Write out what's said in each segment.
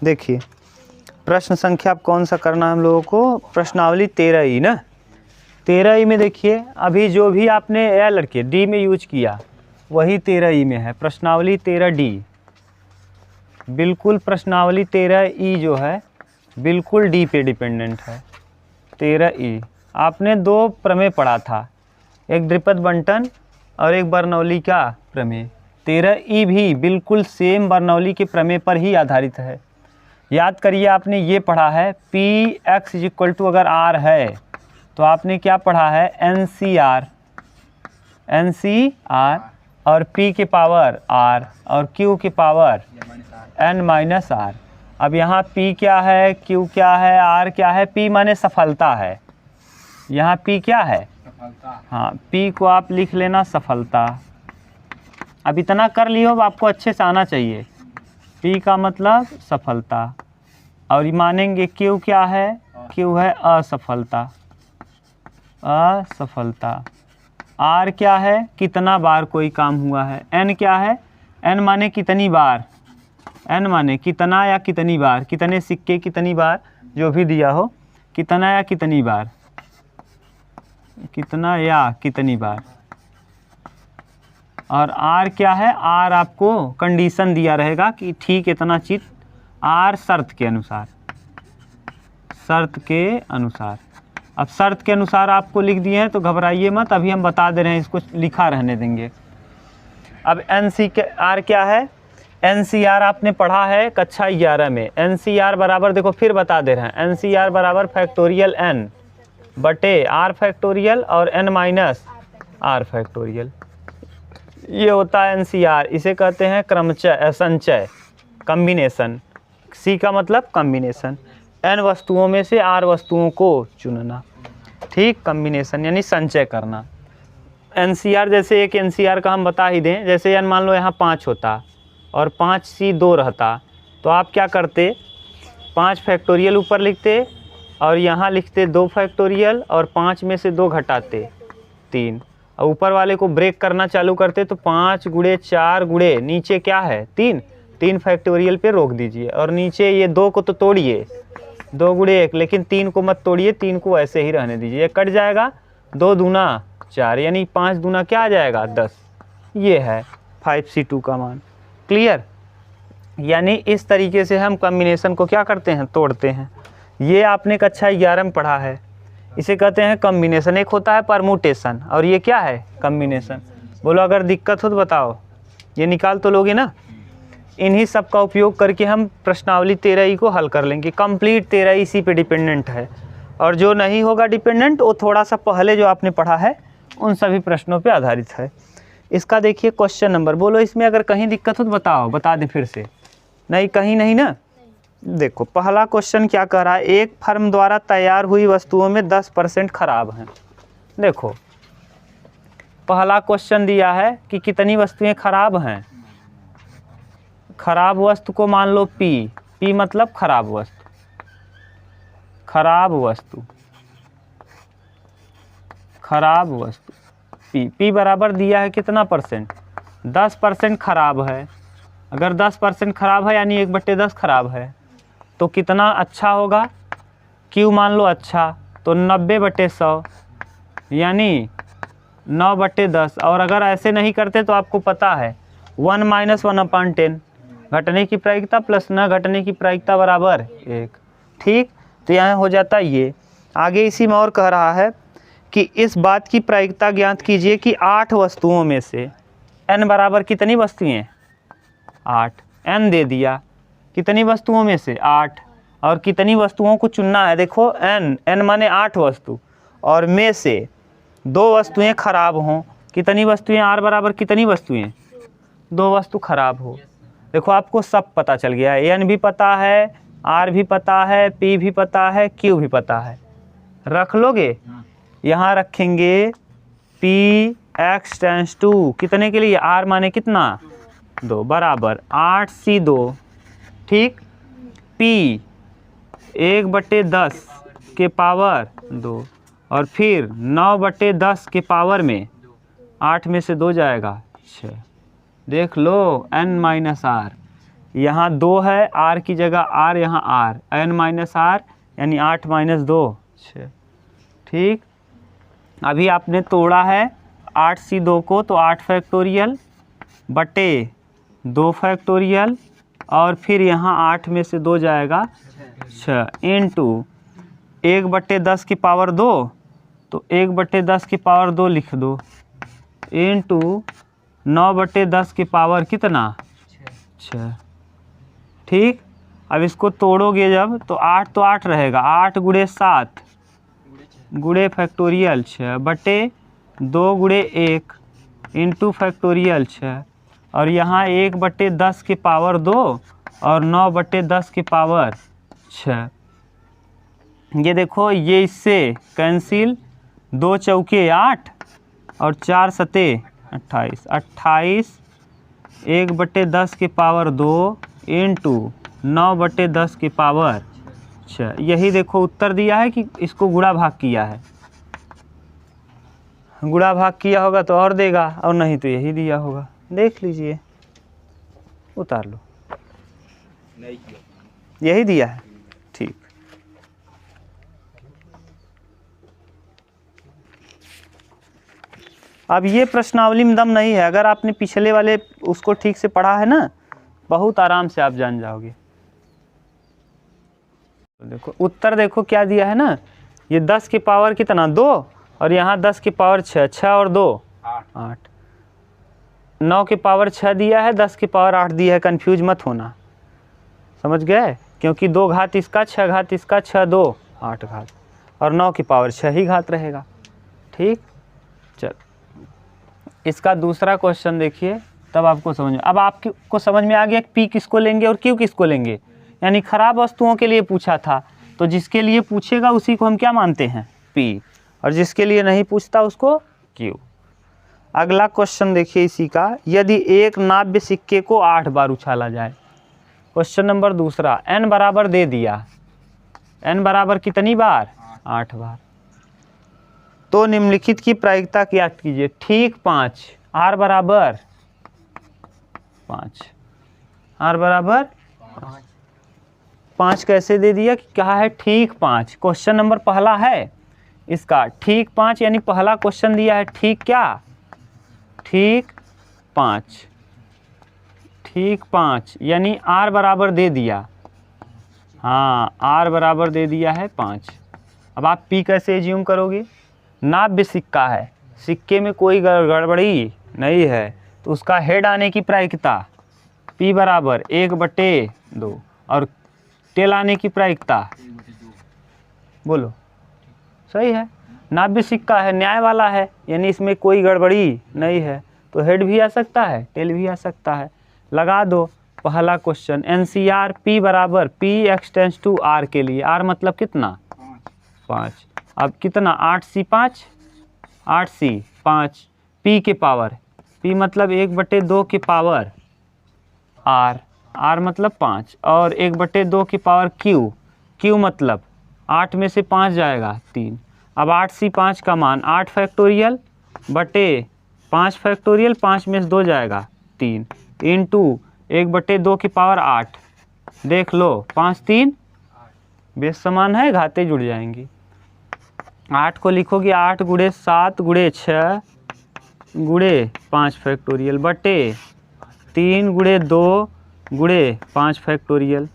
देखिए प्रश्न संख्या अब कौन सा करना है हम लोगों को, प्रश्नावली 13 ना। 13 में देखिए अभी जो भी आपने एल के डी में यूज किया वही 13 में है। प्रश्नावली 13D, बिल्कुल प्रश्नावली 13 जो है बिल्कुल डी पे डिपेंडेंट है। 13 आपने 2 प्रमेय पढ़ा था, एक द्विपद बंटन और एक बर्नौली का प्रमेय। 13 भी बिल्कुल सेम बर्नौली के प्रमेय पर ही आधारित है। याद करिए आपने ये पढ़ा है पी एक्स इक्वल टू अगर आर है तो आपने क्या पढ़ा है एन सी आर और पी के पावर आर और क्यू के पावर एन माइनस आर। अब यहाँ पी क्या है, क्यू क्या है, आर क्या है। पी माने सफलता है, यहाँ पी क्या है, हाँ पी को आप लिख लेना सफलता। अब इतना कर लियो, अब आपको अच्छे से आना चाहिए। पी का मतलब सफलता और मानेंगे क्यू क्या है, क्यू है असफलता, असफलता। आर क्या है, कितना बार कोई काम हुआ है। एन क्या है, एन माने कितनी बार, एन माने कितना या कितनी बार, कितने सिक्के कितनी बार जो भी दिया हो, कितना या कितनी बार, कितना या कितनी बार। और आर क्या है, आर आपको कंडीशन दिया रहेगा कि ठीक इतना चीज, आर शर्त के अनुसार, शर्त के अनुसार। अब शर्त के अनुसार आपको लिख दिए हैं तो घबराइए मत, अभी हम बता दे रहे हैं, इसको लिखा रहने देंगे। अब एन सी के आर क्या है, एन सी आर आपने पढ़ा है कक्षा 11 में। एन सी आर बराबर देखो फिर बता दे रहे हैं, एन सी आर बराबर फैक्टोरियल एन बटे आर फैक्टोरियल और एन माइनस आर फैक्टोरियल। ये होता है एन सी आर, इसे कहते हैं क्रमचय संचय, कम्बिनेशन। सी का मतलब कम्बिनेशन, एन वस्तुओं में से आर वस्तुओं को चुनना, ठीक, कम्बिनेशन यानी संचय करना। एनसीआर जैसे एक एनसीआर का हम बता ही दें, जैसे एन मान लो यहाँ 5 होता और 5C 2 रहता तो आप क्या करते, 5 फैक्टोरियल ऊपर लिखते और यहाँ लिखते 2 फैक्टोरियल और 5 में से 2 घटाते 3 और ऊपर वाले को ब्रेक करना चालू करते तो 5 गुणे 4 गुणे नीचे क्या है 3 फैक्टोरियल पे रोक दीजिए और नीचे ये 2 को तो तोड़िए, 2 गुणे 1, लेकिन 3 को मत तोड़िए, 3 को ऐसे ही रहने दीजिए, कट जाएगा, 2 दूना 4 यानी 5 दूना क्या आ जाएगा 10। ये है 5C2 का मान। क्लियर, यानी इस तरीके से हम कॉम्बिनेशन को क्या करते हैं, तोड़ते हैं। ये आपने कक्षा 11 में पढ़ा है, इसे कहते हैं कॉम्बिनेशन। एक होता है परमुटेशन और ये क्या है कॉम्बिनेशन। बोलो अगर दिक्कत हो तो बताओ, ये निकाल तो लोगे ना। इन्हीं सब का उपयोग करके हम प्रश्नावली 13 को हल कर लेंगे। कंप्लीट 13 इसी पे डिपेंडेंट है और जो नहीं होगा डिपेंडेंट वो थोड़ा सा पहले जो आपने पढ़ा है उन सभी प्रश्नों पे आधारित है। इसका देखिए क्वेश्चन नंबर, बोलो इसमें अगर कहीं दिक्कत हो तो बताओ, बता दें फिर से। नहीं, कहीं नहीं ना। देखो पहला क्वेश्चन क्या कह रहा है, एक फर्म द्वारा तैयार हुई वस्तुओं में 10% खराब हैं। देखो पहला क्वेश्चन दिया है कि कितनी वस्तुएं खराब हैं। खराब वस्तु को मान लो पी मतलब खराब वस्तु, खराब वस्तु, खराब वस्तु पी बराबर दिया है कितना परसेंट, 10% खराब है। अगर 10% खराब है यानी 1/10 खराब है तो कितना अच्छा होगा, क्यू मान लो अच्छा तो 90/100 यानी 9/10। और अगर ऐसे नहीं करते तो आपको पता है 1 - 1/10, घटने की प्रायिकता प्लस न घटने की प्रायिकता बराबर 1। ठीक, तो यहाँ हो जाता ये। आगे इसी में और कह रहा है कि इस बात की प्रायिकता ज्ञात कीजिए कि 8 वस्तुओं में से n बराबर कितनी वस्तुएं, 8। n दे दिया, कितनी वस्तुओं में से 8, और कितनी वस्तुओं को चुनना है। देखो n माने 8 वस्तु और में से 2 वस्तुएं खराब हों। कितनी वस्तुएं, r बराबर कितनी वस्तुएं, 2 वस्तु खराब हो। देखो आपको सब पता चल गया है, n भी पता है, r भी पता है, p भी पता है, q भी पता है। रख लोगे, यहाँ रखेंगे p x टेंस टू कितने के लिए, r माने कितना 2 बराबर 8C2। ठीक, p 1/10 के पावर 2 और फिर 9/10 के पावर में 8 में से 2 जाएगा 6। देख लो n - r यहाँ 2 है, आर की जगह आर, यहाँ आर, n माइनस आर यानी 8 माइनस 2 6। ठीक, अभी आपने तोड़ा है 8C2 को, तो 8 फैक्टोरियल बटे 2 फैक्टोरियल और फिर यहाँ 8 में से 2 जाएगा 6 इंटू 1/10 की पावर 2, तो 1/10 की पावर 2 लिख दो, इंटू 9/10 की पावर कितना 6। ठीक, अब इसको तोड़ोगे जब तो 8 तो 8 रहेगा, 8 गुणे 7 गुणे फैक्टोरियल 6 बटे 2 गुणे 1 इंटू फैक्टोरियल 6 और यहाँ 1/10 की पावर 2 और 9/10 की पावर 6। ये देखो, ये इससे कैंसिल, 2 चौके 8 और 4 सते 28, 28 1/10 की पावर 2 इंटू 9/10 की पावर 6। यही देखो उत्तर दिया है कि इसको गुणा भाग किया है, गुणा भाग किया होगा तो और देगा, और नहीं तो यही दिया होगा। देख लीजिए, उतार लो, यही दिया है। ठीक, अब ये प्रश्नावली में दम नहीं है, अगर आपने पिछले वाले उसको ठीक से पढ़ा है ना, बहुत आराम से आप जान जाओगे। तो देखो उत्तर, देखो क्या दिया है ना, ये 10 की पावर कितना 2 और यहाँ 10 की पावर 6, 6 और 2 8, 9 की पावर 6 दिया है, 10 की पावर 8 दिया है, कंफ्यूज मत होना, समझ गए, क्योंकि 2 घात इसका 6 घात इसका 6 2 8 घात और 9 की पावर 6 ही घात रहेगा। ठीक, चल इसका दूसरा क्वेश्चन देखिए, तब आपको समझ में, अब आपको समझ में आ गया कि पी किसको लेंगे और क्यू किसको लेंगे, यानी खराब वस्तुओं के लिए पूछा था, तो जिसके लिए पूछेगा उसी को हम क्या मानते हैं पी, और जिसके लिए नहीं पूछता उसको क्यू। अगला क्वेश्चन देखिए इसी का, यदि एक नाव्य सिक्के को 8 बार उछाला जाए। क्वेश्चन नंबर दूसरा, n बराबर दे दिया, n बराबर कितनी बार 8 बार, तो निम्नलिखित की प्रायिकता क्या कीजिए। ठीक 5, r बराबर 5, r बराबर 5 कैसे दे दिया कि कहा है ठीक 5, क्वेश्चन नंबर पहला है इसका ठीक 5, यानी पहला क्वेश्चन दिया है ठीक क्या, ठीक 5, ठीक 5 यानी r बराबर दे दिया, हाँ r बराबर दे दिया है 5। अब आप p कैसे एज्यूम करोगे, नाव्य सिक्का है, सिक्के में कोई गड़बड़ी नहीं है, तो उसका हेड आने की प्रायिकता p बराबर 1/2 और टेल आने की प्रायिकता, बोलो सही है, नाव्य सिक्का है, न्याय वाला है, यानी इसमें कोई गड़बड़ी नहीं है, तो हेड भी आ सकता है, टेल भी आ सकता है। लगा दो पहला क्वेश्चन, NCR P बराबर P एक्सटेंस टू R के लिए, R मतलब कितना 5, अब कितना 8C5 8C5 P के पावर, P मतलब 1/2 की पावर R, R मतलब 5 और 1/2 की पावर Q, Q मतलब 8 में से 5 जाएगा 3। अब 8C5 का मान 8 फैक्टोरियल बटे 5 फैक्टोरियल, 5 में से 2 जाएगा 3 इंटू 1/2 की पावर 8, देख लो 5 3 बेस समान है, घाते जुड़ जाएंगी। 8 को लिखोगे 8 गुणे 7 गुणे 6 गुणे 5 फैक्टोरियल बटे 3 गुणे 2 गुणे 5 फैक्टोरियल,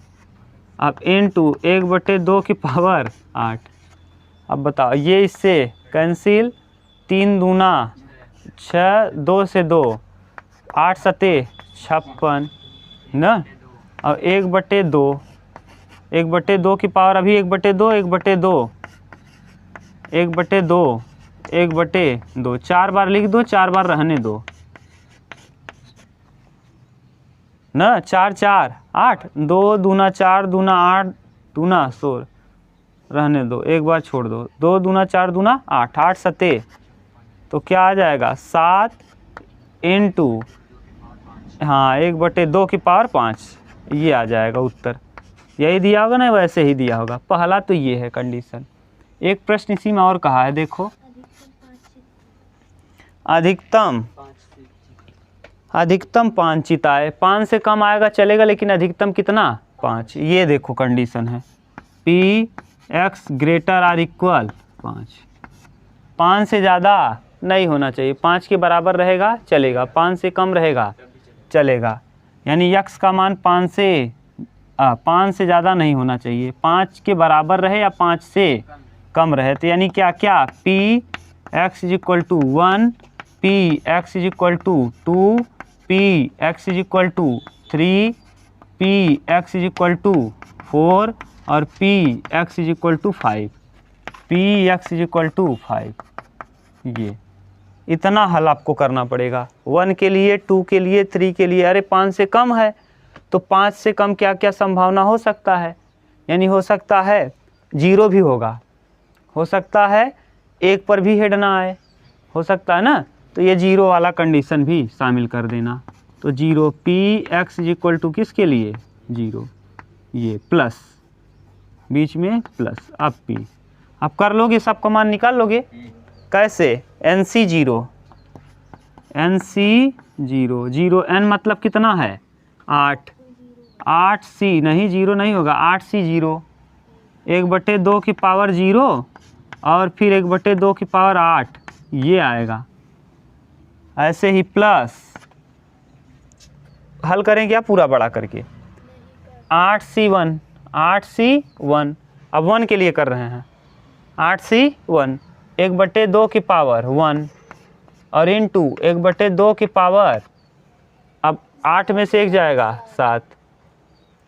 अब इंटू 1/2 की पावर 8। अब बताओ, ये इससे कैंसिल, 3 दूना 6, 2 से 2 8 सते 56 ना, और 1/2 1/2 की पावर अभी 1/2 1/2 1/2 1/2 4 बार लिख दो, 4 बार रहने दो ना, 4 4 8, 2 दूना 4 दूना 8 दूना 16 रहने दो, एक बार छोड़ दो, 2 दूना 4 दूना 8 8 सते, तो क्या आ जाएगा 7 इंटू, हाँ 1/2 की पावर 5, ये आ जाएगा उत्तर। यही दिया होगा ना, वैसे ही दिया होगा, पहला तो ये है कंडीशन। एक प्रश्न इसी में और कहा है, देखो अधिकतम अधिकतम 5 चित आए। 5 से कम आएगा चलेगा, लेकिन अधिकतम कितना 5। ये देखो कंडीशन है P x greater or equal 5। 5 से ज़्यादा नहीं होना चाहिए, 5 के बराबर रहेगा चलेगा, 5 से कम रहेगा चलेगा। यानी x का मान 5 से ज़्यादा नहीं होना चाहिए, 5 के बराबर रहे या 5 से कम रहे। तो यानी क्या क्या P X is equal to 1, P X is equal to 2, P X is equal to 3, P X is equal to 4 और P X is equal to 5। P X is equal to 5। ये इतना हल आपको करना पड़ेगा 1 के लिए, 2 के लिए, 3 के लिए। अरे 5 से कम है तो 5 से कम क्या क्या संभावना हो सकता है, यानी हो सकता है 0 भी होगा, हो सकता है 1 पर भी हेड ना आए, हो सकता है ना। तो ये 0 वाला कंडीशन भी शामिल कर देना। तो 0 P X is equal to किसके लिए 0, ये प्लस बीच में प्लस। अब पी अब कर लोगे, सब का मान निकाल लोगे। कैसे N C 0, N C 0, 0 N मतलब कितना है 8, 8 सी नहीं 0 नहीं होगा, 8 सी 0, 1/2 की पावर 0 और फिर 1/2 की पावर 8, ये आएगा। ऐसे ही प्लस हल करें क्या पूरा बड़ा करके, 8C1, 8C1। अब 1 के लिए कर रहे हैं, 8C1 1/2 की पावर 1 और इनटू 1/2 की पावर, अब 8 में से 1 जाएगा 7,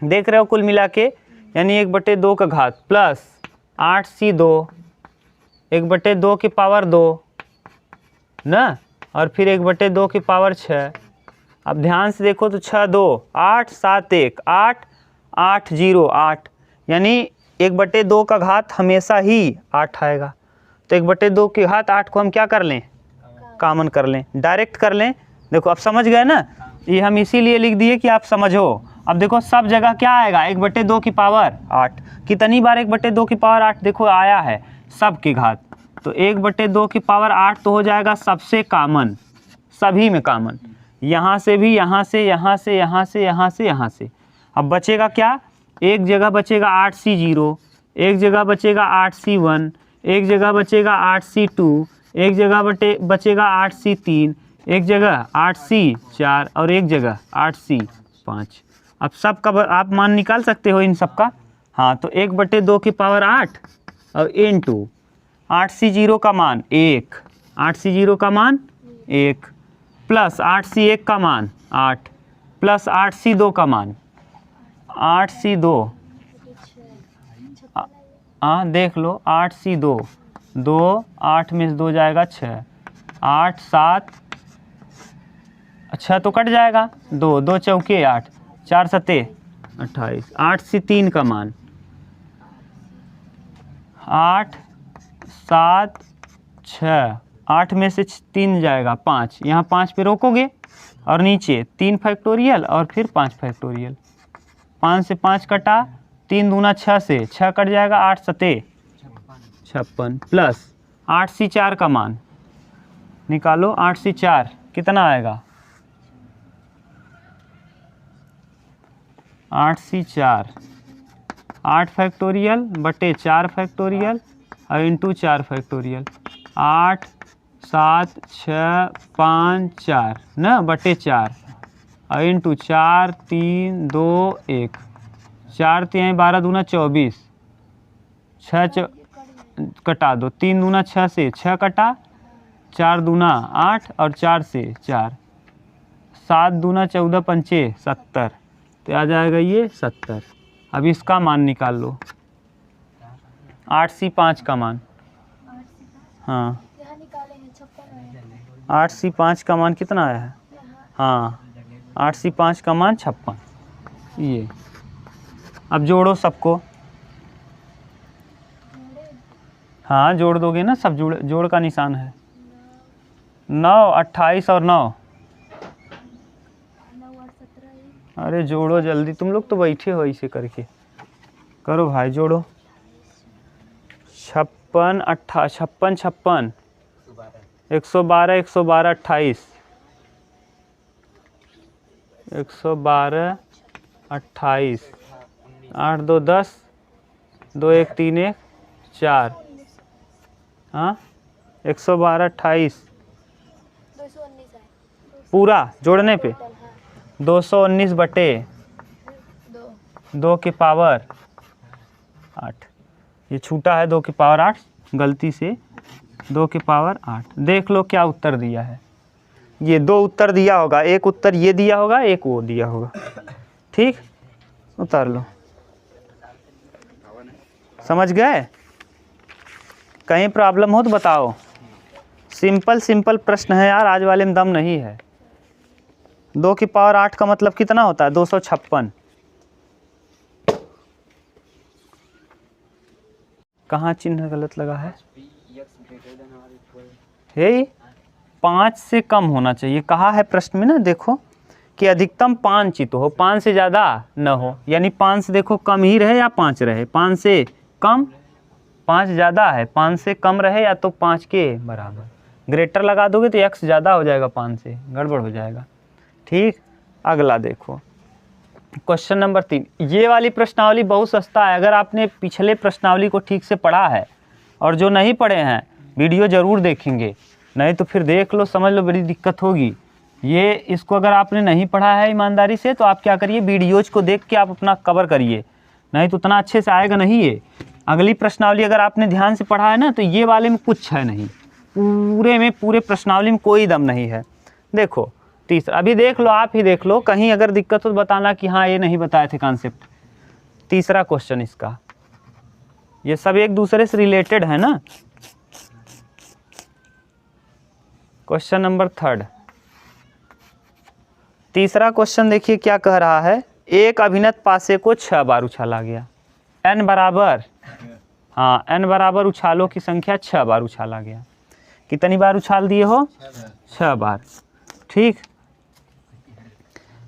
देख रहे हो कुल मिला के, यानी 1/2 का घात प्लस 8C2 1/2 की पावर 2 ना, और फिर 1/2 की पावर 6। अब ध्यान से देखो तो 6 2 8 7 1 8 8 0 8, यानी 1/2 का घात हमेशा ही 8 आएगा। तो 1/2 की घात 8 को हम क्या कर लें, कॉमन कर लें, डायरेक्ट कर लें। देखो अब समझ गए ना, ये हम इसीलिए लिख दिए कि आप समझो। अब देखो सब जगह क्या आएगा 1/2 की पावर 8, कितनी बार 1/2 की पावर 8 देखो आया है, सब की घात। तो 1/2 की पावर 8 तो हो जाएगा सबसे कॉमन, सभी में कॉमन, यहाँ से भी, यहाँ से, यहाँ से, यहाँ से, यहाँ से, यहाँ से। अब बचेगा क्या, एक जगह बचेगा 8C0, एक जगह बचेगा 8C1, एक जगह बचेगा 8C2, एक जगह बचेगा 8C3, एक जगह 8C4 और एक जगह 8C5। अब सब का आप मान निकाल सकते हो इन सब का। हाँ, तो 1/2 की पावर 8 और इनटू 8C0 का मान 1, 8C0 का मान 1 प्लस 8C1 का मान 8 प्लस 8C2 का मान 8C2, देख लो 8C2 2, 8 में से 2 जाएगा 6, 8 7 अच्छा तो कट जाएगा 2, 2 चौके 8, 4 सते 28, 8C3 का मान 8 7 6, 8 में से 3 जाएगा 5, यहाँ 5 पे रोकोगे और नीचे 3 फैक्टोरियल और फिर 5 फैक्टोरियल, 5 से 5 कटा, 3 दूना 6 से 6 कट जाएगा, 8 सते 56 प्लस 8C4 का मान निकालो, 8C4 कितना आएगा, 8C4 8 फैक्टोरियल बटे 4 फैक्टोरियल और इंटू 4 फैक्टोरियल, 8 7 6 5 4 ना बटे 4 और इंटू 4 3 2 1, 4 3 12 दूना 24, 6 कटा दो, 3 दूना 6 से 6 कटा, 4 दूना 8 और 4 से 4, 7 दूना 14 पंचे 70, तो आ जाएगा ये 70। अब इसका मान निकाल लो, 8C5 का मान, हाँ 8C5 का मान कितना आया है, हाँ 8C5 का मान 56। ये अब जोड़ो सबको, हाँ जोड़ दोगे ना, सब जोड़ का निशान है, 9 28 और 9, अरे जोड़ो जल्दी, तुम लोग तो बैठे हो ऐसे करके, करो भाई जोड़ो, 56 56 56 112 112 28, 112 28 8 2 10 2 1 3 1 4 हाँ 112 28 पूरा जोड़ने पे 219 बटे 2 के पावर 8। ये छूटा है 2 के पावर 8 गलती से 2 के पावर 8। देख लो क्या उत्तर दिया है। ये 2 उत्तर दिया होगा, एक उत्तर ये दिया होगा, एक वो दिया होगा। ठीक, उतार लो। समझ गए? कहीं प्रॉब्लम हो तो बताओ। सिंपल प्रश्न है यार, आज वाले में दम नहीं है। 2 की पावर 8 का मतलब कितना होता है? 256। कहाँ चिन्ह गलत लगा है? हे 5 से कम होना चाहिए। कहा है प्रश्न में ना, देखो कि अधिकतम 5 ही तो हो, 5 से ज़्यादा न हो। यानी 5 से देखो कम ही रहे या 5 रहे, 5 से कम, 5 ज़्यादा है, 5 से कम रहे या तो 5 के बराबर। ग्रेटर लगा दोगे तो x ज़्यादा हो जाएगा 5 से, गड़बड़ हो जाएगा। ठीक, अगला देखो क्वेश्चन नंबर 3। ये वाली प्रश्नावली बहुत सस्ता है। अगर आपने पिछले प्रश्नावली को ठीक से पढ़ा है, और जो नहीं पढ़े हैं वीडियो ज़रूर देखेंगे, नहीं तो फिर देख लो, समझ लो, बड़ी दिक्कत होगी। ये इसको अगर आपने नहीं पढ़ा है ईमानदारी से, तो आप क्या करिए, वीडियोज को देख के आप अपना कवर करिए, नहीं तो उतना अच्छे से आएगा नहीं। ये अगली प्रश्नावली अगर आपने ध्यान से पढ़ा है ना, तो ये वाले में कुछ है नहीं, पूरे प्रश्नावली में कोई दम नहीं है। देखो तीसरा, अभी देख लो, आप ही देख लो, कहीं अगर दिक्कत हो तो बताना कि हाँ ये नहीं बताए थे कॉन्सेप्ट। तीसरा क्वेश्चन इसका, ये सब एक दूसरे से रिलेटेड है ना। Question number 3। तीसरा क्वेश्चन देखिए क्या कह रहा है। एक अभिनत पासे को 6 बार उछाला गया। n बराबर, हाँ n बराबर उछालों की संख्या 6 बार उछाला गया। कितनी बार उछाल दिए हो? 6 बार। ठीक,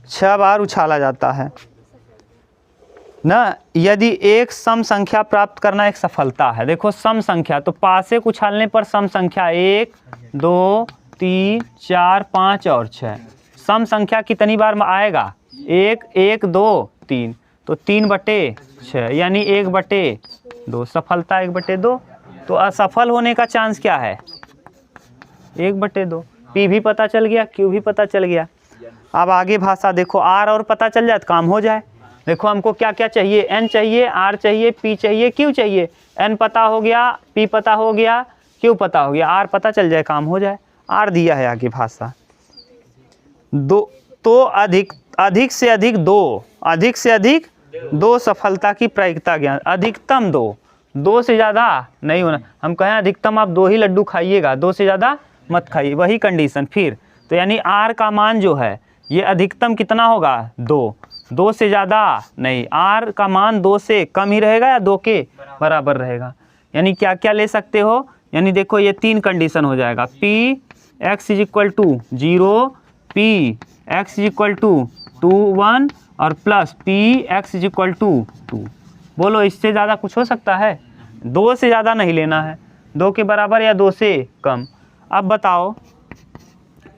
6 बार उछाला जाता है ना। यदि एक सम संख्या प्राप्त करना एक सफलता है। देखो सम संख्या, तो पासे को उछालने पर सम संख्या 1 2 3 4 5 और 6। सम संख्या कितनी बार में आएगा? 1 1 2 3, तो 3/6 यानी 1/2। सफलता 1/2। तो असफल होने का चांस क्या है? 1/2। पी भी पता चल गया, क्यू भी पता चल गया। अब आगे भाषा देखो, आर और पता चल जाए तो काम हो जाए। देखो हमको क्या क्या चाहिए, एन चाहिए, आर चाहिए, पी चाहिए, क्यू चाहिए। एन पता हो गया, पी पता हो गया, क्यू पता हो गया, आर पता चल जाए, काम हो जाए। आर दिया है आगे भाषा। तो अधिक से अधिक दो सफलता की प्रायिकता ज्ञान। अधिकतम 2 से ज़्यादा नहीं होना। हम कहें अधिकतम आप 2 ही लड्डू खाइएगा, 2 से ज़्यादा मत खाइए, वही कंडीशन फिर। तो यानी आर का मान जो है ये अधिकतम कितना होगा? 2 से ज़्यादा नहीं। आर का मान 2 से कम ही रहेगा या 2 के बराबर रहेगा। यानी क्या क्या ले सकते हो? यानी देखो ये 3 कंडीशन हो जाएगा। P X is equal to 0, P X is equal to 2 1 और plus P X is equal to 2। बोलो इससे ज़्यादा कुछ हो सकता है? 2 से ज़्यादा नहीं लेना है, 2 के बराबर या 2 से कम। अब बताओ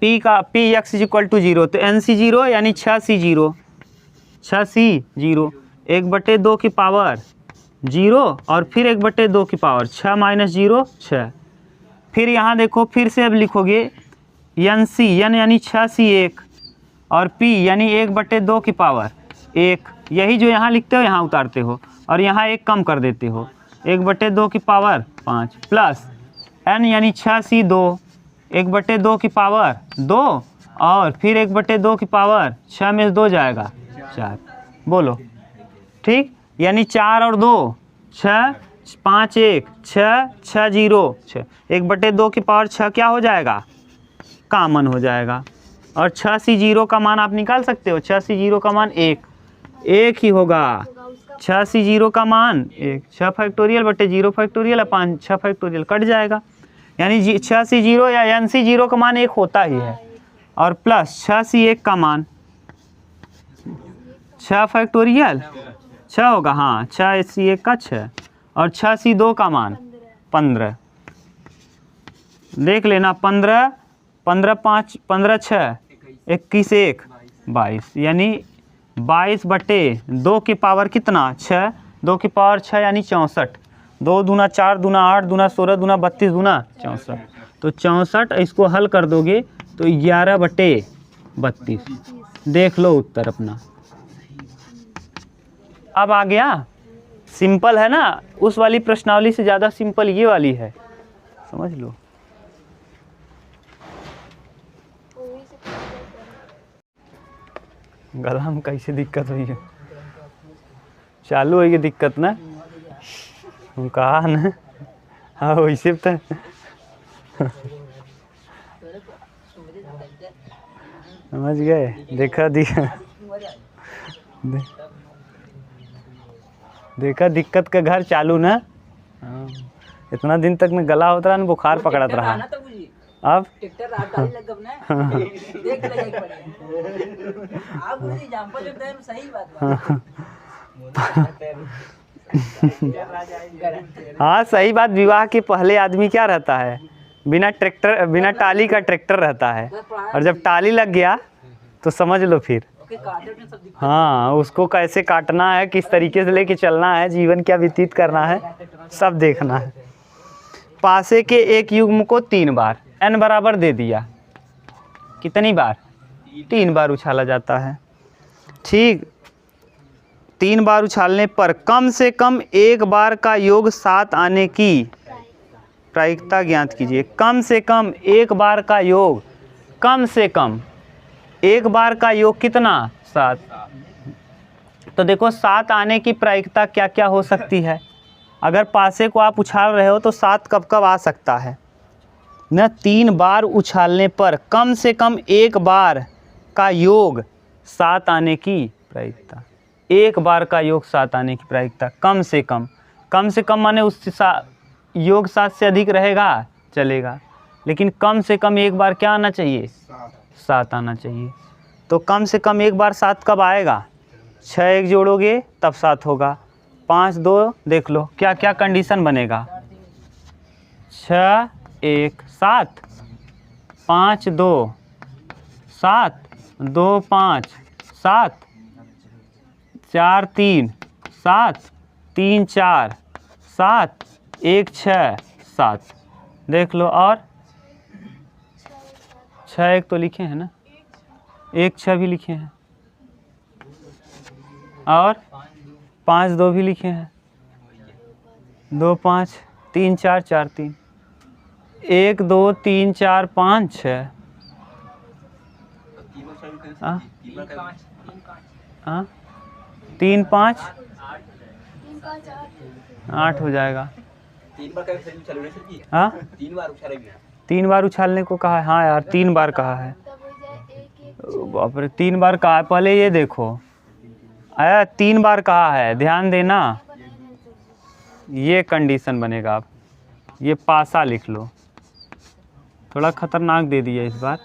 P X is equal to 0, तो एन सी 0 यानी 6C 0, 6C 0, 1/2 की पावर 0 और फिर 1/2 की पावर 6 - 0 6। फिर यहाँ देखो फिर से अब लिखोगे एन सी, एन यानी 6C 1 और पी यानी 1/2 की पावर 1। यही जो यहाँ लिखते हो यहाँ उतारते हो और यहाँ 1 कम कर देते हो, 1/2 की पावर 5 प्लस एन यानी 6C 2, 1/2 की पावर 2 और फिर 1/2 की पावर 6 में 2 जाएगा 4। बोलो ठीक, यानी 4 और 2 6, 5 1 6 6 0 6, 1/2 की पावर 6 क्या हो जाएगा? कॉमन हो जाएगा। और 6C 0 का मान आप निकाल सकते हो। 6C 0 का मान 1 ही होगा। 6C 0 का मान 1, 6 फैक्टोरियल बटे 0 फैक्टोरियल अपान 6 फैक्टोरियल कट जाएगा। यानी 6C 0 या NC 0 का मान 1 होता ही है। और प्लस 6C 1 का मान 6 फैक्टोरियल 6 होगा, हाँ 6C 1 का 6 और 6C 2 का मान 15। देख लेना 15 15 5 15 6 21 1 22, यानी 22/2 की पावर कितना 6, 2 की पावर 6 यानी 64, 2 दूना 4 दूना 8 दूना 16 दूना 32 दूना 64, तो 64 इसको हल कर दोगे तो 11/32। देख लो उत्तर अपना। अब आ गया, सिंपल है ना, उस वाली प्रश्नावली से ज़्यादा सिंपल ये वाली है, समझ लो। गला में कैसे दिक्कत हुई है, चालू है ये दिक्कत ना, हम कहा ना। हाँ वैसे तो समझ गए, देखा देखा दिक्कत का घर चालू ना। हाँ, इतना दिन तक में गला होता रहा, बुखार पकड़त रहा। अब हाँ सही बात, विवाह के पहले आदमी क्या रहता है, बिना ट्रैक्टर बिना टाली का ट्रैक्टर रहता है, और जब टाली लग गया तो समझ लो फिर। हाँ उसको कैसे काटना है, किस तरीके से लेके चलना है, जीवन क्या व्यतीत करना है, सब देखना है। पासे के एक युग्म को 3 बार n बराबर दे दिया, कितनी बार 3 बार उछाला जाता है। ठीक, 3 बार उछालने पर कम से कम एक बार का योग 7 आने की प्रायिकता ज्ञात कीजिए। कम से कम एक बार का योग, कम से कम एक बार का योग कितना 7। तो देखो 7 आने की प्रायिकता क्या क्या हो सकती है। अगर पासे को आप उछाल रहे हो तो 7 कब कब आ सकता है न, 3 बार उछालने पर कम से कम एक बार का योग 7 आने की प्रायिकता, एक बार का योग 7 आने की प्रायिकता, कम से कम माने उससे योग 7 से अधिक रहेगा चलेगा, लेकिन कम से कम एक बार क्या आना चाहिए 7 आना चाहिए। तो कम से कम एक बार 7 कब आएगा, 6 1 जोड़ोगे तब 7 होगा, 5 2 देख लो क्या क्या कंडीशन बनेगा, 6 1 7, 5 2 7, 2 5 7, 4 3 7, 3 4 7, 1 6 7, देख लो। और 6 1 तो लिखे हैं ना, 1 6 भी लिखे हैं, और 5 2 भी लिखे हैं, 2 5 3 4 4 3, 1 2 3 4 5 6, हाँ 3 5 8 हो जाएगा। 3 बार उछालने को कहा है, हाँ यार 3 बार कहा है, बाप रे 3 बार कहा है। पहले ये देखो आया 3 बार कहा है, ध्यान देना, ये कंडीशन बनेगा। आप ये पासा लिख लो, थोड़ा खतरनाक दे दिया इस बार।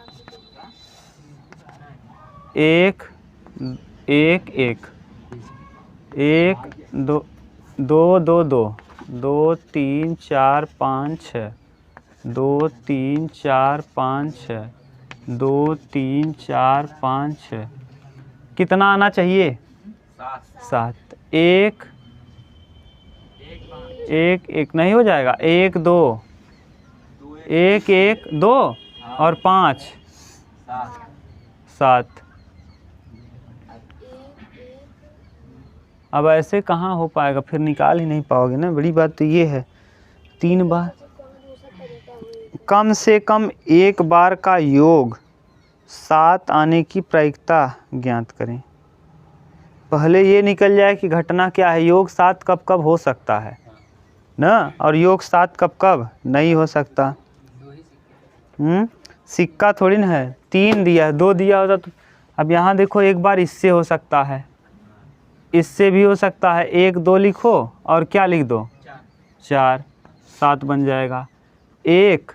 1 1 1 1 2 2 2 2 2 3 4 5 6, 2 3 4 5 6, 2 3 4 5 6, कितना आना चाहिए 7। 1 1 1 नहीं हो जाएगा, 1 2 1 1 2 और 5 7। अब ऐसे कहाँ हो पाएगा, फिर निकाल ही नहीं पाओगे ना, बड़ी बात तो ये है। 3 बार, कम से कम एक बार का योग 7 आने की प्रायिकता ज्ञात करें। पहले ये निकल जाए कि घटना क्या है, योग 7 कब कब हो सकता है ना, और योग 7 कब कब नहीं हो सकता। सिक्का थोड़ी ना है, 3 दिया है, 2 दिया होता तो। अब यहाँ देखो एक बार इससे हो सकता है, इससे भी हो सकता है, 1 2 लिखो और क्या लिख दो 4, 7 बन जाएगा। 1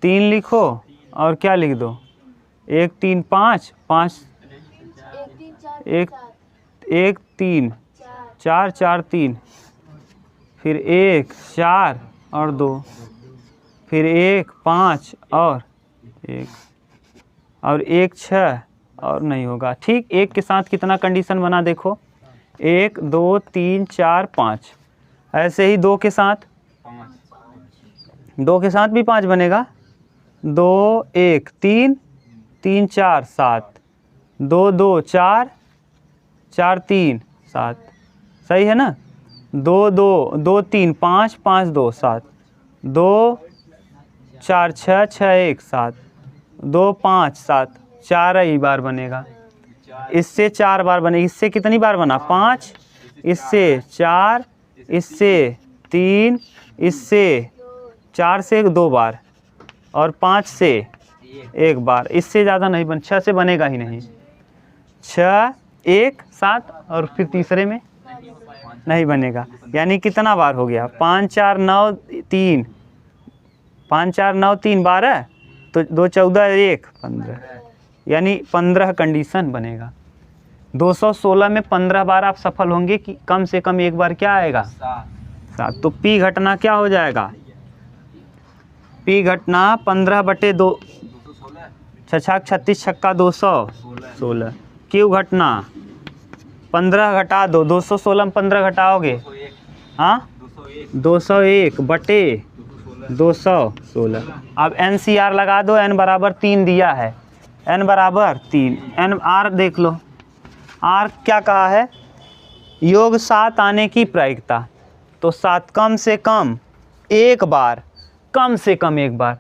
3 लिखो और क्या लिख दो 1 3 5 5, 1 1 3 4 4 3, फिर 1 4 और 2, फिर 1 5 और 1 और 1 6 और नहीं होगा। ठीक, एक के साथ कितना कंडीशन बना देखो, 1 2 3 4 5। ऐसे ही दो के साथ 5 बनेगा। 2 1 3 3 4 7, 2 2 4 4 3 7, सही है ना। 2 2 2 3 5 5 2 7, 2 4 6 6 1 7, 2 5 7, 4 ही बार बनेगा। इससे 4 बार बनेगी। इससे कितनी बार बना, 5, इससे 4, इससे 3, इससे 4 से 2 बार और 5 से 1 बार। इससे ज़्यादा नहीं 6 से बनेगा ही नहीं। 6 1 7 और फिर तीसरे में नहीं बनेगा। यानी कितना बार हो गया, 5 4 9 3, 5 4 9 3 12, तो 2 14 1 15, यानी 15 कंडीशन बनेगा। 216 में 15 बार आप सफल होंगे कि कम से कम एक बार क्या आएगा, 7। तो पी घटना क्या हो जाएगा, पी घटना 15/2, 6 36 छक्का 216। क्यू घटना 15 घटा दो, 216 में 15 घटाओगे, हाँ 201/216। अब NCR लगा दो, n बराबर 3 दिया है, n बराबर 3। n r देख लो, r क्या कहा है, योग 7 आने की प्रायिकता। तो 7 कम से कम एक बार, कम से कम एक बार,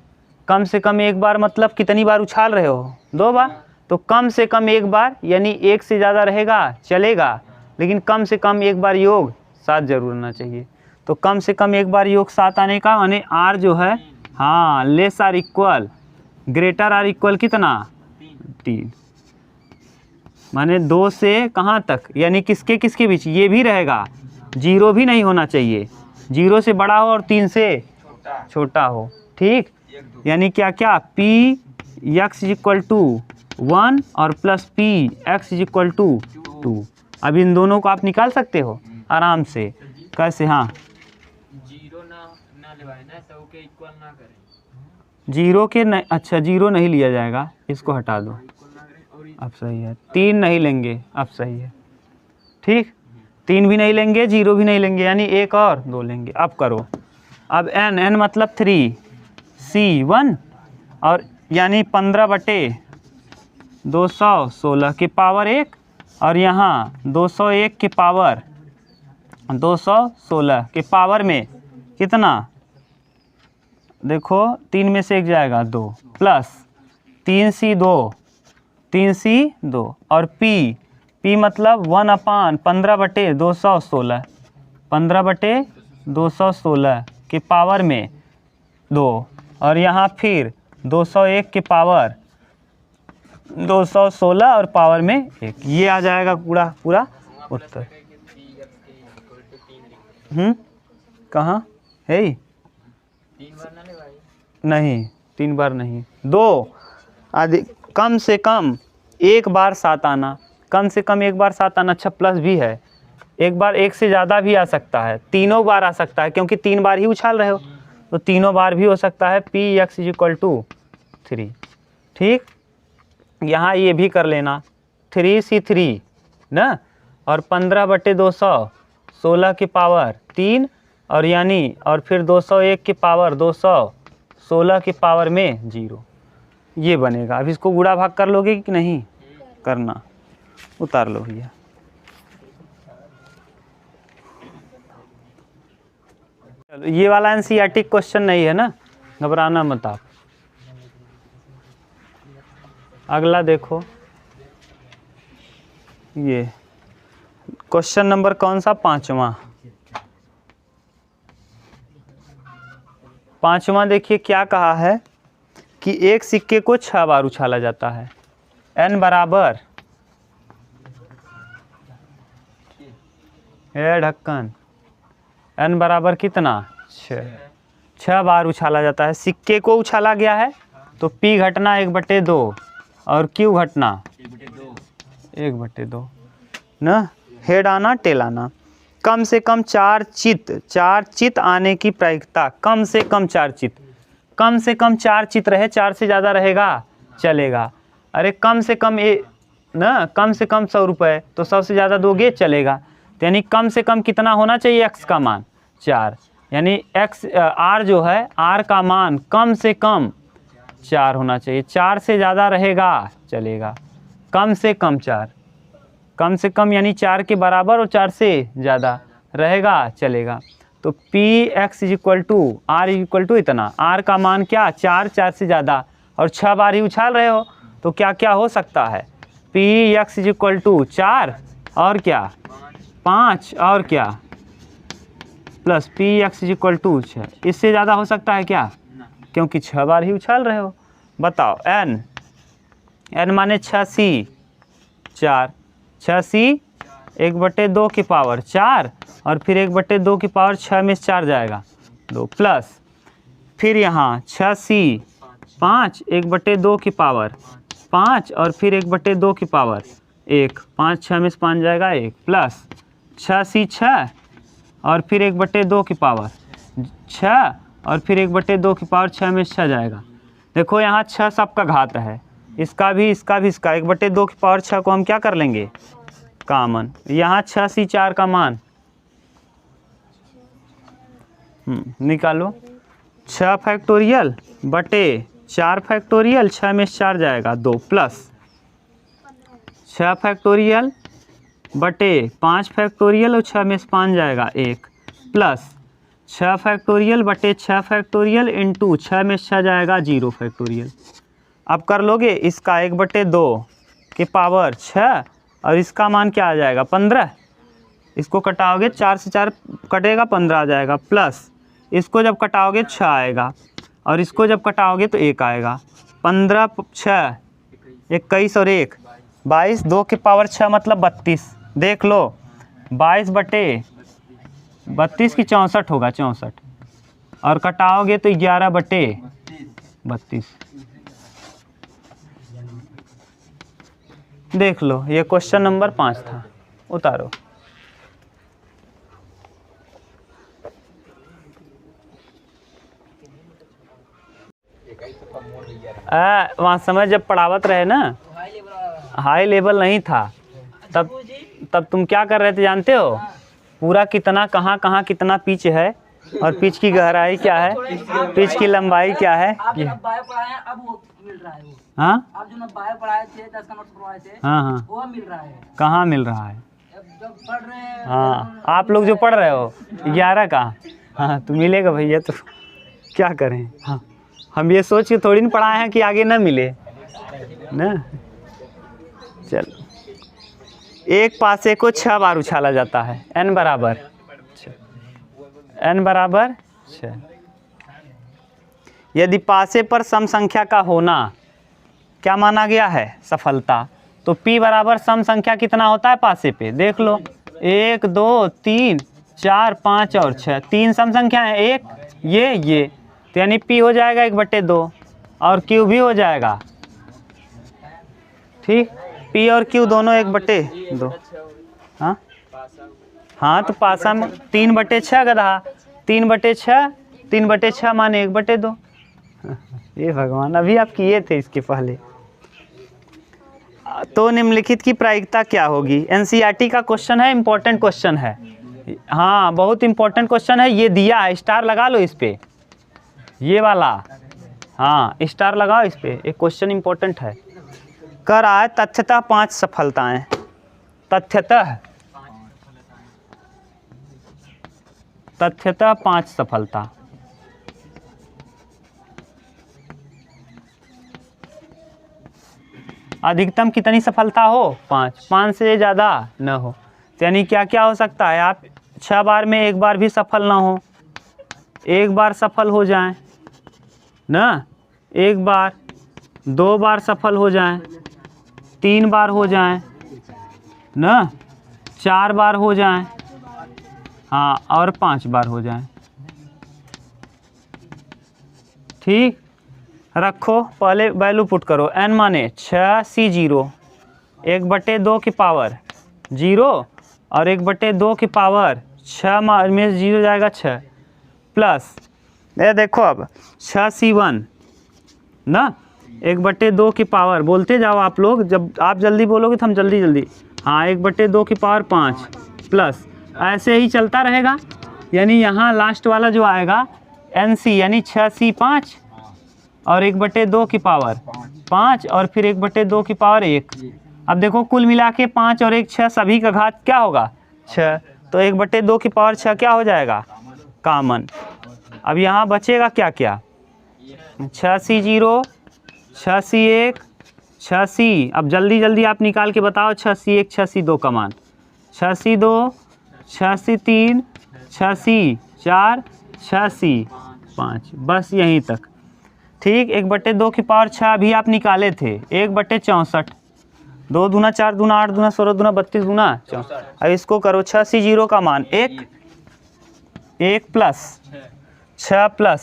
कम से कम एक बार मतलब कितनी बार उछाल रहे हो, 2 बार। तो कम से कम एक बार, यानी एक से ज़्यादा रहेगा चलेगा, लेकिन कम से कम एक बार योग 7 जरूर आना चाहिए। तो कम से कम एक बार योग 7 आने का, यानी r जो है, हाँ less or equal, greater or equal कितना, 3। माने 2 से कहाँ तक, यानी किसके किसके बीच, ये भी रहेगा, 0 भी नहीं होना चाहिए, 0 से बड़ा हो और 3 से छोटा हो। ठीक, यानी क्या क्या, p x = 1 और प्लस p x = 2। अब इन दोनों को आप निकाल सकते हो आराम से। कैसे, हाँ 0 ना लेवाए ना, सब के इक्वल ना करें, 0 के नहीं, अच्छा 0 नहीं लिया जाएगा, इसको हटा दो। अब सही है, 3 नहीं लेंगे, अब सही है। ठीक, 3 भी नहीं लेंगे, 0 भी नहीं लेंगे, यानी 1 और 2 लेंगे। अब करो, अब n मतलब 3, c 1, और यानी 15/216 के पावर 1, और यहाँ 201 के पावर 216 के पावर में कितना, देखो 3 में से 1 जाएगा 2, प्लस 3c 2, 3c 2, और p मतलब 1/15/216, 15/216 के पावर में 2, और यहाँ फिर 201 के पावर 216 और पावर में 1। ये आ जाएगा पूरा उत्तर। कहाँ है ही? 3 बार ना लेवाए, नहीं 3 बार नहीं, 2 आदि, कम से कम एक बार 7 आना, कम से कम एक बार 7 आना। अच्छा प्लस भी है, एक बार 1 से ज़्यादा भी आ सकता है, तीनों बार आ सकता है, क्योंकि 3 बार ही उछाल रहे हो, तो तीनों बार भी हो सकता है। p x = 3। ठीक, यहाँ ये भी कर लेना, 3c3 ना, और 15/216 के पावर 3, और यानी और फिर 201 के पावर 216 के पावर में 0, ये बनेगा। अब इसको गुणा भाग कर लोगे कि नहीं करना, उतार लो भैया। चलो, ये वाला NCERT क्वेश्चन नहीं है ना, घबराना मत आप। अगला देखो, ये क्वेश्चन नंबर कौन सा, 5वां देखिए क्या कहा है कि एक सिक्के को 6 बार उछाला जाता है। n बराबर ढक्कन, n बराबर कितना, 6 बार उछाला जाता है। सिक्के को उछाला गया है, तो p घटना 1/2 और q घटना 1/2 ना, हेड आना टेल आना। कम से कम 4 चित आने की प्रायिकता, कम से कम 4 चित, कम से कम 4 चित रहे, 4 से ज़्यादा रहेगा चलेगा। अरे कम से कम ना, कम से कम 100 रुपये, तो 100 से ज़्यादा दोगे चलेगा। तो यानी कम से कम कितना होना चाहिए x का मान 4, यानी r जो है r का मान कम से कम 4 होना चाहिए। 4 से ज़्यादा रहेगा चलेगा, कम से कम 4, कम से कम यानी 4 के बराबर और 4 से ज़्यादा रहेगा चलेगा। तो Px r इतना, r का मान क्या 4, 4 से ज़्यादा, और 6 बार ही उछाल रहे हो तो क्या क्या हो सकता है, Px 4 और क्या 5 और क्या प्लस Px 6। इससे ज़्यादा हो सकता है क्या, क्योंकि 6 बार ही उछाल रहे हो। बताओ n माने 6c 4, 6c 1/2 की पावर 4 और फिर 1/2 की पावर 6 में 4 जाएगा 2, प्लस फिर यहाँ 6c 5 1/2 की पावर 5 और फिर 1/2 की पावर 1, 5 6 में 5 जाएगा 1, प्लस 6c 6 और फिर 1/2 की पावर 6 और फिर 1/2 की पावर 6 में 6 जाएगा। देखो यहाँ 6 सबका घात है, इसका भी इसका 1/2 की पावर 6 को हम क्या कर लेंगे कॉमन। यहाँ 6c 4 का मान निकालो, 6 फैक्टोरियल बटे 4 फैक्टोरियल, 6 में 4 जाएगा 2, प्लस 6 फैक्टोरियल बटे 5 फैक्टोरियल और 6 में 5 जाएगा 1, प्लस 6 फैक्टोरियल बटे 6 फैक्टोरियल इंटू 6 में 6 जाएगा 0 फैक्टोरियल। अब कर लोगे इसका 1/2 के पावर 6 और इसका मान क्या आ जाएगा 15, इसको कटाओगे 4 से 4 कटेगा 15 आ जाएगा, प्लस इसको जब कटाओगे 6 आएगा और इसको जब कटाओगे तो 1 आएगा। 15 6 21 और 1 22, 2 के पावर 6 मतलब 32। देख लो 22 बटे 32 की 64 होगा 64, और कटाओगे तो 11 बटे 32। देख लो ये क्वेश्चन नंबर 5 था, उतारो। वहाँ समय जब पढ़ावत रहे ना, हाई लेवल नहीं था, तब तुम क्या कर रहे थे जानते हो, पूरा कितना कहाँ कहाँ कितना पिच है और पिच की गहराई क्या है, पिच की लंबाई क्या है। हाँ आप जो बायो पढ़ाए थे 10 का नोट्स पढ़वाए थे, हाँ वो मिल रहा है, कहाँ मिल रहा है। जब पढ़ रहे हैं हाँ आप लोग जो पढ़ रहे हो 11 का, हाँ तो मिलेगा भैया, तो क्या करें। हाँ हम ये सोच के थोड़ी ना पढ़ाए हैं कि आगे ना मिले ना। चलो, एक पासे को 6 बार उछाला जाता है, n बराबर 6। यदि पासे पर सम संख्या का होना क्या माना गया है सफलता, तो P बराबर सम संख्या कितना होता है पासे पे, देख लो 1 2 3 4 5 और 6, 3 सम संख्या है, एक ये तो यानी P हो जाएगा 1/2 और Q भी हो जाएगा, ठीक। P और Q दोनों 1/2। हाँ तो पासा में 3/6 गधा, 3/6 माने 1/2। ये भगवान, अभी आप किए थे इसके पहले। तो निम्नलिखित की प्रायिकता क्या होगी, एनसीईआरटी का क्वेश्चन है, इंपॉर्टेंट क्वेश्चन है। हाँ बहुत इंपॉर्टेंट क्वेश्चन है, ये दिया है, स्टार लगा लो इस पे, ये वाला, हाँ स्टार लगाओ इस पे, एक क्वेश्चन इंपॉर्टेंट है। कर आए तथ्यतः 5 सफलताएं, तथ्यतः 5 सफलता। अधिकतम कितनी सफलता हो 5 से ज़्यादा न हो, यानी क्या क्या हो सकता है, आप 6 बार में 1 बार भी सफल ना हो, 1 बार सफल हो जाएं ना, 1 बार 2 बार सफल हो जाएं, 3 बार हो जाएं ना, 4 बार हो जाएं, हाँ और 5 बार हो जाएं, ठीक। रखो, पहले वैल्यू पुट करो, n माने 6c0, 1/2 की पावर 0 और 1/2 की पावर 6 में 0 जाएगा 6, प्लस ये देखो अब 6c1 ना, 1/2 की पावर, बोलते जाओ आप लोग, जब आप जल्दी बोलोगे तो हम जल्दी जल्दी। हाँ, 1/2 की पावर 5 प्लस, ऐसे ही चलता रहेगा। यानी यहाँ लास्ट वाला जो आएगा NC, यानी 6C 5 और 1/2 की पावर 5 और फिर 1/2 की पावर 1। अब देखो कुल मिला के 5 और 1 6, सभी का घात क्या होगा 6, तो 1/2 की पावर 6 क्या हो जाएगा कॉमन। अब यहाँ बचेगा क्या क्या, 6C0 6C1 6C। अब जल्दी जल्दी आप निकाल के बताओ 6C1 6C2 का मान, 6C2 6C3 6C4 6C5, बस यहीं तक। ठीक, 1/2 की पावर 6 भी आप निकाले थे, 1/64, 2 दूना 4 दूना 8 दूना 16 दूना 32 दूना 64। अब इसको करो, 6C0 का मान 1 प्लस 6 प्लस,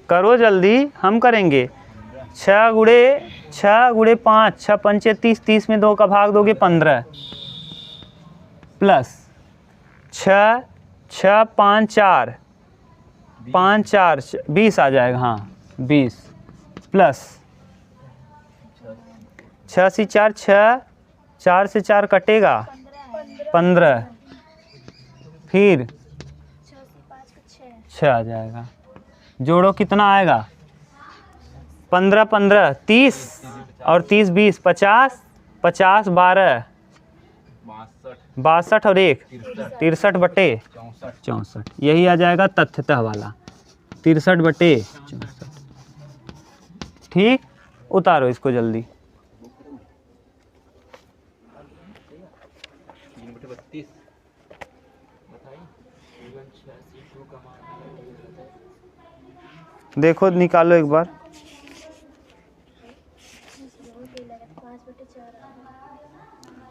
करो जल्दी, हम करेंगे। 6 गुणे 5, 6 पंचे 30, 30 में 2 का भाग दोगे 15 प्लस 6 6 5 4 5 4 20 आ जाएगा। हाँ 20 प्लस 6C4 6, 4 से 4 कटेगा 15, फिर 6 आ जाएगा। जोड़ो कितना आएगा, 15 15 30 और 30 20 50 50 12 62 और 1 63/64, यही आ जाएगा तथ्यतः वाला 63/64। ठीक, उतारो इसको जल्दी। देखो निकालो एक बार,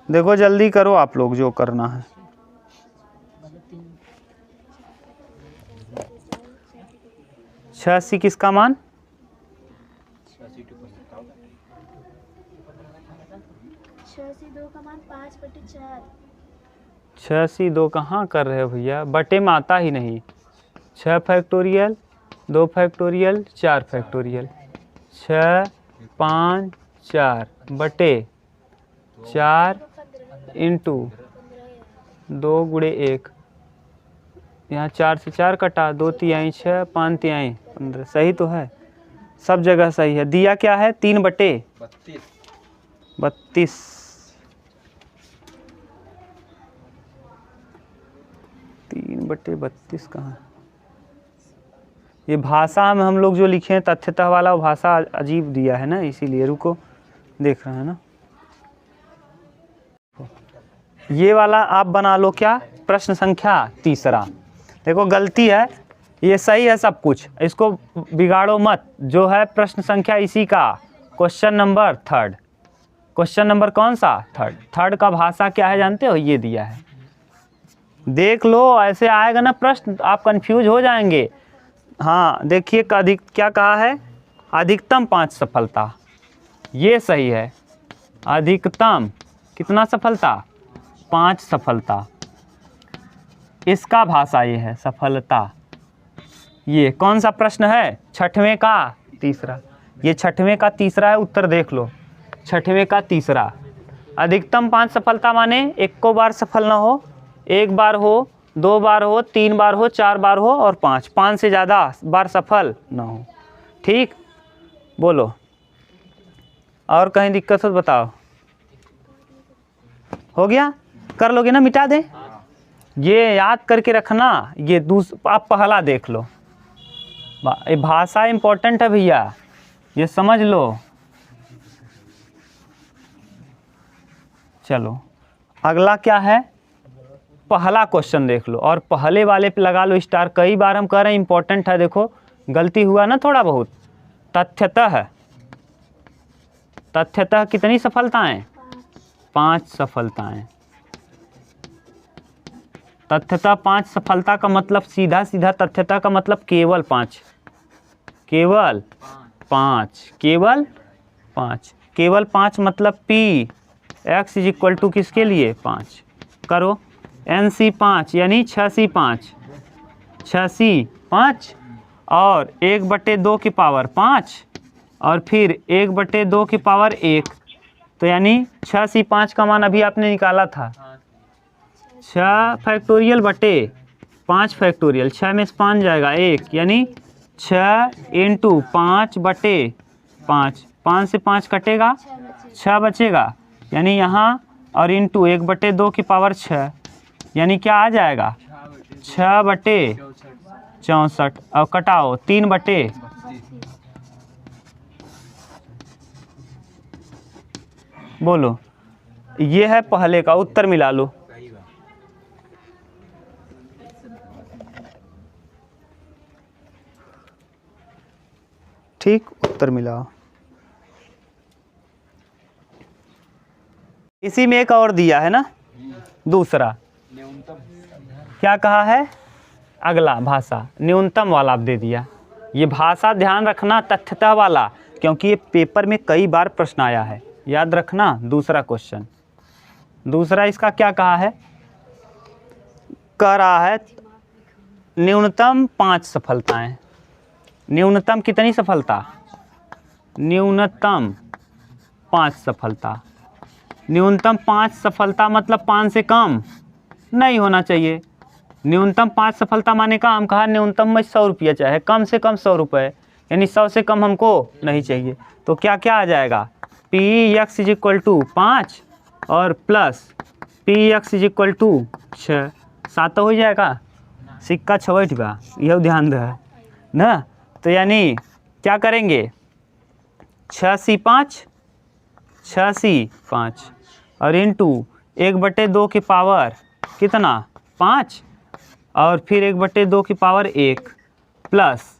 देखो जल्दी करो आप लोग जो करना है। 6C किसका मान, 6C2 का मान 5/4। 6C2 कहाँ कर रहे हो भैया, बटे में आता ही नहीं। 6 फैक्टोरियल 2 फैक्टोरियल 4 फैक्टोरियल, 6 5 4 बटे 4 इंटू 2 गुणे 1, यहाँ 4 से 4 कटा, 2 तिहाई 6 5 तिहाई 15, सही तो है, सब जगह सही है। दिया क्या है 3/32, 3/32 कहाँ, ये भाषा में हम लोग जो लिखे हैं तथ्यतः वाला, वो भाषा अजीब दिया है ना, इसीलिए रुको देख रहे हैं ना। ये वाला आप बना लो, क्या प्रश्न संख्या 3। देखो गलती है, ये सही है सब कुछ, इसको बिगाड़ो मत। जो है प्रश्न संख्या इसी का क्वेश्चन नंबर 3, क्वेश्चन नंबर कौन सा 3 का भाषा क्या है जानते हो, ये दिया है, देख लो। ऐसे आएगा ना प्रश्न, आप कंफ्यूज हो जाएंगे। हाँ देखिए, क्या कहा है, अधिकतम 5 सफलता, ये सही है। अधिकतम कितना सफलता, 5 सफलता, इसका भाषा ये है सफलता। ये कौन सा प्रश्न है, 6वें का 3, ये 6वें का 3 है, उत्तर देख लो, 6वें का 3। अधिकतम 5 सफलता माने एक को बार सफल ना हो, 1 बार हो, 2 बार हो, 3 बार हो, 4 बार हो और 5 से ज़्यादा बार सफल ना हो। ठीक, बोलो और कहीं दिक्कत हो तो बताओ। हो गया, कर लोगे ना, मिटा दे। ये याद करके रखना, ये आप पहला देख लो, ये भाषा इम्पोर्टेंट है भैया, ये समझ लो। चलो अगला क्या है, पहला क्वेश्चन देख लो और पहले वाले पे लगा लो स्टार। कई बार हम कह रहे हैं इम्पोर्टेंट है, देखो गलती हुआ ना थोड़ा बहुत। तथ्यतः कितनी सफलताएं, 5 सफलताएं। तथ्यतः 5 सफलता का मतलब सीधा सीधा, तथ्यतः का मतलब केवल 5, केवल 5, केवल 5, केवल 5 मतलब P x = किसके लिए 5। करो NC 5 यानी 6C5, 6C5 और 1/2 की पावर 5 और फिर 1/2 की पावर 1, तो यानी 6C5 का मान अभी आपने निकाला था, 6 फैक्टोरियल बटे 5 फैक्टोरियल, 6 में से 5 जाएगा 1, यानी 6 × 5/5, 5 से 5 कटेगा, 6 बचेगा, यानी यहाँ और इंटू 1/2 की पावर 6, यानी क्या आ जाएगा 6/64, और कटाओ 3/, बोलो, ये है पहले का उत्तर मिला लो। ठीक, उत्तर मिला। इसी में एक और दिया है ना, दूसरा क्या कहा है, अगला भाषा न्यूनतम वाला आप दे दिया। ये भाषा ध्यान रखना, तथ्यता वाला, क्योंकि ये पेपर में कई बार प्रश्न आया है, याद रखना। दूसरा क्वेश्चन, दूसरा इसका क्या कहा है, कह रहा है न्यूनतम 5 सफलताएं। न्यूनतम कितनी सफलता, न्यूनतम 5 सफलता। न्यूनतम 5 सफलता मतलब 5 से कम नहीं होना चाहिए। न्यूनतम 5 सफलता माने का हम कहा न्यूनतम में 100 रुपया चाहे, कम से कम 100 रुपये, यानी 100 से कम हमको नहीं चाहिए। तो क्या क्या आ जाएगा, Px = 5 और प्लस Px = 6, 7 तो हो जाएगा, सिक्का 6 बा, यह ध्यान दे ना। तो यानी क्या करेंगे, 6C5 और इंटू 1/2 की पावर कितना 5, और फिर 1/2 की पावर 1 प्लस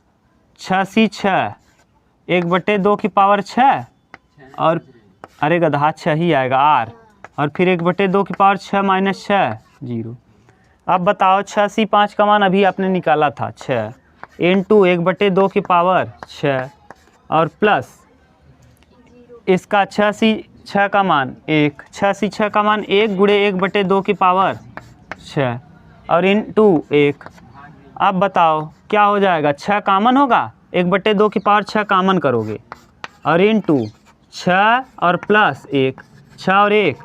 6C6 1/2 की पावर 6, और अरे गधा 6 ही आएगा R, और फिर 1/2 की पावर 6 - 6 0। अब बताओ 6C5 का मान अभी आपने निकाला था 6 इंटू 1/2 की पावर 6 और प्लस इसका 6C6 का मान 1, 6C6 का मान 1 × 1/2 की पावर 6 और इंटू 1। अब बताओ क्या हो जाएगा, 6 कामन होगा, 1/2 की पावर 6 कामन करोगे और इंटू 6 और प्लस 1, 6 और 1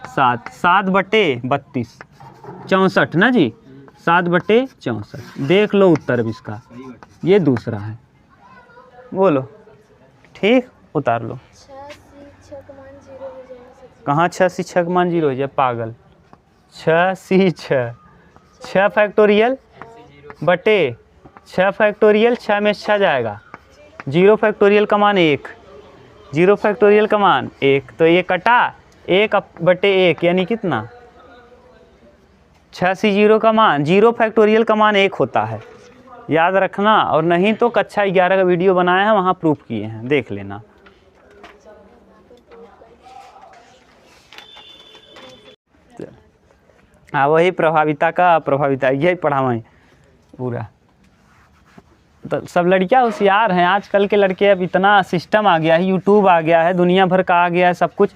7, 7/32, 64 ना जी, 7/64। देख लो उत्तर भी इसका, ये दूसरा है, बोलो ठीक, उतार लो। 6C6 का मान 0 हो जाएगा। कहाँ 6C6 का मान 0 हो जाए पागल, 6C6 6 फैक्टोरियल बटे 6 फैक्टोरियल, 6 में 6 जाएगा, 0 फैक्टोरियल का मान 1, 0 फैक्टोरियल का मान 1, तो ये कटा 1/1 यानी कितना 6C0 का मान, 0 फैक्टोरियल का मान 1 होता है, याद रखना। और नहीं तो कक्षा 11 का वीडियो बनाया है, वहाँ प्रूफ किए हैं, देख लेना। हाँ वही प्रभाविता यही पढ़ावें पूरा। तो सब लड़कियाँ होशियार हैं, आजकल के लड़के, अब इतना सिस्टम आ गया है, यूट्यूब आ गया है, दुनिया भर का आ गया है, सब कुछ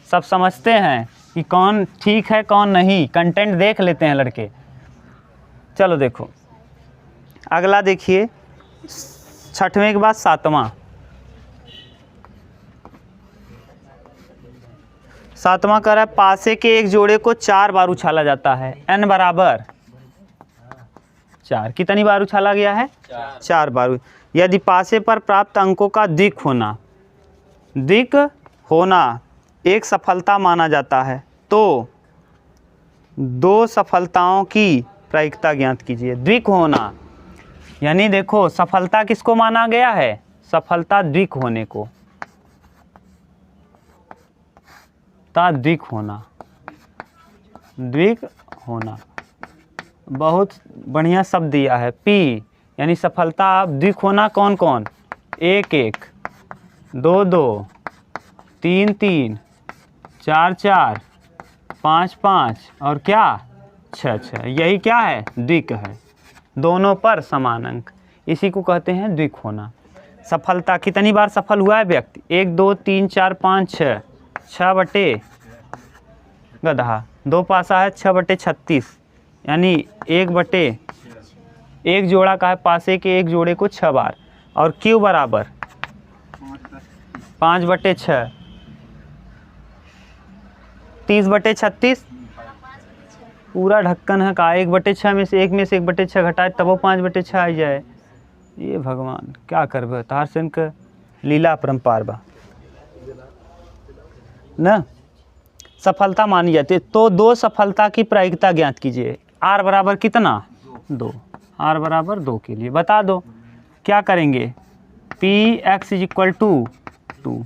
सब समझते हैं कि कौन ठीक है कौन नहीं, कंटेंट देख लेते हैं लड़के। चलो देखो अगला देखिए, 6वें के बाद 7वां कर रहा है, पासे के एक जोड़े को 4 बार उछाला जाता है, n = 4। कितनी बार उछाला गया है, 4 बार। यदि पासे पर प्राप्त अंकों का दिक होना एक सफलता माना जाता है तो 2 सफलताओं की प्रायिकता ज्ञात कीजिए। द्विक होना यानी देखो सफलता किसको माना गया है, सफलता द्विक होने को, द्विक होना बहुत बढ़िया शब्द दिया है। P यानी सफलता द्विक होना कौन कौन, 1 1, 2 2, 3 3, 4 4, 5 5 और क्या 6 6, यही क्या है, द्विक है, दोनों पर समान अंक, इसी को कहते हैं द्विक होना। सफलता कितनी बार सफल हुआ है व्यक्ति, 1 2 3 4 5 6, 6 बटे गधा 2 पासा है 6/36, यानी 1/1 जोड़ा का है, पासे के एक जोड़े को 6 बार, और Q = 5/6 30/36 पूरा ढक्कन है का 1/6 में से 1/6 घटाए तब वो 5/6 आ जाए। ये भगवान क्या करबे तार से इनका लीला अपरंपार बा न। सफलता मानी जाती है तो दो सफलता की प्रायिकता ज्ञात कीजिए। r बराबर कितना 2, r बराबर 2 के लिए बता दो क्या करेंगे। Px = 2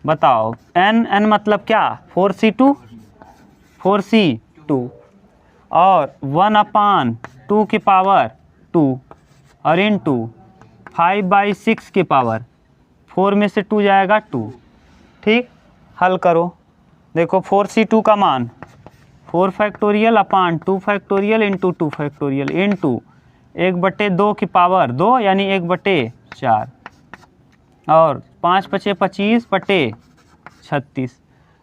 बताओ n मतलब क्या 4c2 और 1/2 की पावर 2 और इंटू 5/6 की पावर 4 में से 2 जाएगा 2। ठीक हल करो देखो 4c2 का मान 4 फैक्टोरियल अपान 2 फैक्टोरियल इंटू 2 फैक्टोरियल इंटू 1/2 की पावर 2 यानी 1/4 और 5×5 = 25/36।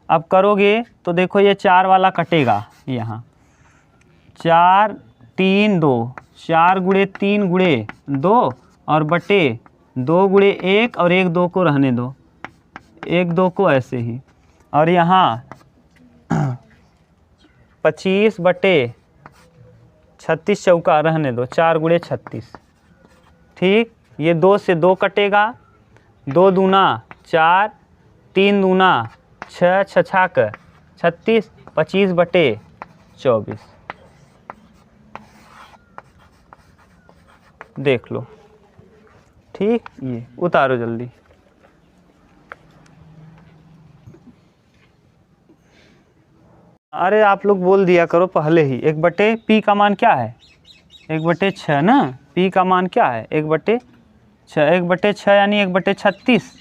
अब करोगे तो देखो ये 4 वाला कटेगा यहाँ 4 3 2 4 × 3 × 2 और बटे 2 × 1 और 1 2 को रहने दो 1 2 को ऐसे ही और यहाँ 25/36 चौका रहने दो 4 × 36। ठीक ये 2 से 2 कटेगा 2 दूना 4 3 दूना 6 6 36 25/24 देख लो। ठीक ये उतारो जल्दी। अरे आप लोग बोल दिया करो पहले ही 1/p का मान क्या है 1/6 ना। p का मान क्या है 1/6 1/6 यानी 1/36।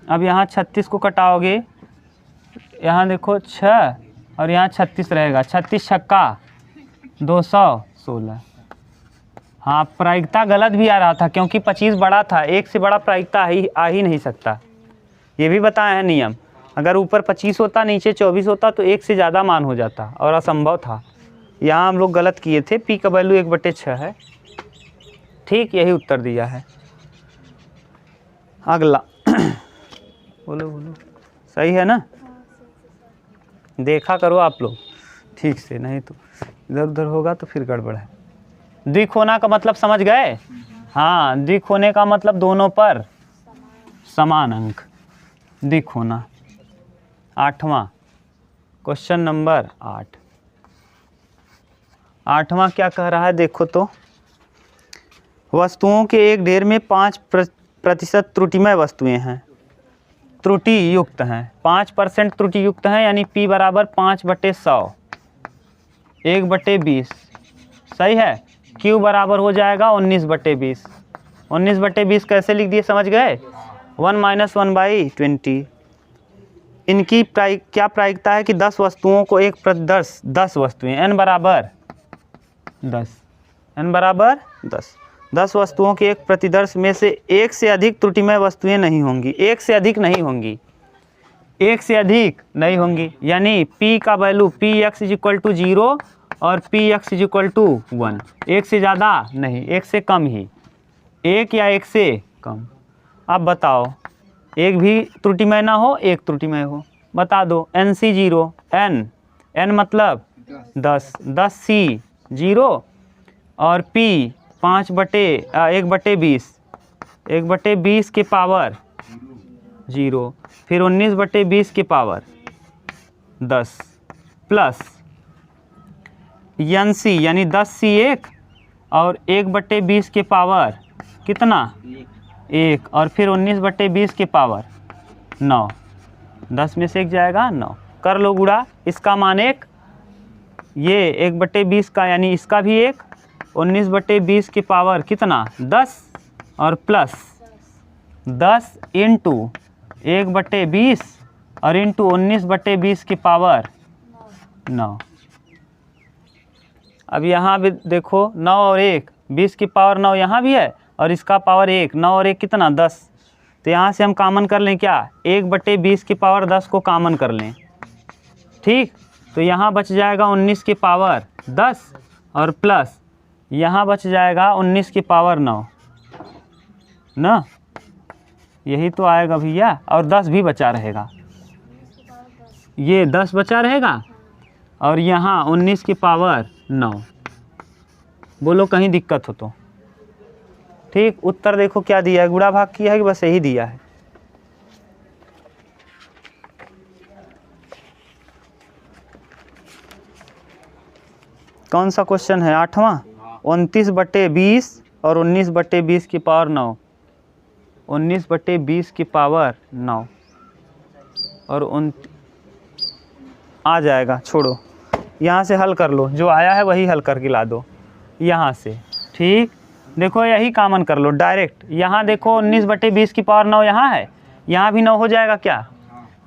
अब यहाँ 36 को कटाओगे यहाँ देखो 6 और यहाँ 36 रहेगा 36 छक्का 216। हाँ प्रायिकता गलत भी आ रहा था क्योंकि 25 बड़ा था 1 से बड़ा प्रायिकता आ ही नहीं सकता। ये भी बताया है नियम अगर ऊपर 25 होता नीचे 24 होता तो 1 से ज़्यादा मान हो जाता और असंभव था। यहाँ हम लोग गलत किए थे p का वैल्यू 1/6 है। ठीक यही उत्तर दिया है। अगला बोलो बोलो सही है ना। देखा करो आप लोग ठीक से नहीं तो इधर उधर होगा तो फिर गड़बड़ है। द्विकोना का मतलब समझ गए। हाँ द्विकोने का मतलब दोनों पर समान अंक द्विकोना। 8वां क्वेश्चन नंबर 8वां क्या कह रहा है देखो तो। वस्तुओं के एक ढेर में 5% त्रुटिमय वस्तुएं हैं त्रुटि युक्त हैं 5% त्रुटि युक्त हैं यानी p बराबर 5/100 1/20 सही है। q बराबर हो जाएगा 19/20 19/20 कैसे लिख दिए समझ गए 1 - 1/20। इनकी क्या प्रायिकता है कि 10 वस्तुओं को एक प्रतिदर्श 10 वस्तुएं n बराबर 10 वस्तुओं के एक प्रतिदर्श में से एक से अधिक त्रुटिमय वस्तुएं नहीं होंगी। एक से अधिक नहीं होंगी यानी p का वैल्यू px = 0 और px = 1। एक से ज़्यादा नहीं एक से कम ही एक या एक से कम। अब बताओ एक भी त्रुटिमय ना हो एक त्रुटिमय हो बता दो। NC 0 n मतलब 10 C 0 और P 1/20 1/20 के पावर 0 फिर 19/20 के पावर 10 प्लस NC यानी 10C1 और 1/20 के पावर कितना 1 और फिर 19/20 के पावर 9 10 में से 1 जाएगा 9। कर लो गुणा इसका मान 1 ये 1/20 का यानी इसका भी 1 19/20 के पावर कितना 10 और प्लस 10 इंटू 1/20 और इंटू 19/20 की पावर 9। अब यहाँ भी देखो 9 और 1 20 की पावर 9 यहाँ भी है और इसका पावर 1 9 और 1 कितना 10। तो यहाँ से हम कॉमन कर लें क्या 1/20 की पावर 10 को कॉमन कर लें। ठीक तो यहाँ बच जाएगा 19 की पावर 10 और प्लस यहाँ बच जाएगा 19 की पावर 9 ना। यही तो आएगा भैया, और 10 भी बचा रहेगा, ये 10 बचा रहेगा, और यहाँ 19 की पावर 9। बोलो कहीं दिक्कत हो तो। ठीक, उत्तर देखो क्या दिया है, गुणा भाग किया है कि बस यही दिया है। कौन सा क्वेश्चन है, 8वां? 29/20 और 19/20 की पावर 9। 19/20 की पावर 9 और आ जाएगा, छोड़ो, यहाँ से हल कर लो, जो आया है वही हल करके ला दो यहाँ से। ठीक, देखो यही कॉमन कर लो डायरेक्ट। यहाँ देखो 19/20 की पावर 9 यहाँ है, यहाँ भी 9 हो जाएगा क्या?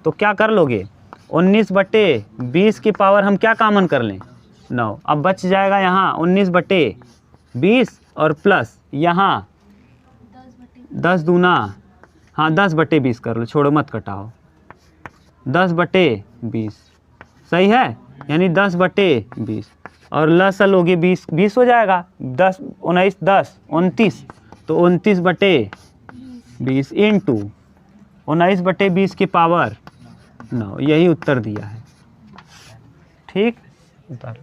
तो क्या कर लोगे, 19/20 की पावर हम क्या कॉमन कर लें, 9। अब बच जाएगा यहाँ 19/20 और प्लस यहाँ 10 दूना, हाँ 10/20 कर लो, छोड़ो मत कटाओ, 10/20 सही है, यानी 10/20 और लसल लोगे 20 हो जाएगा, 10 19 10 29, तो 29/20 इंटू 19/20 की पावर 9, यही उत्तर दिया है। ठीक, उतार।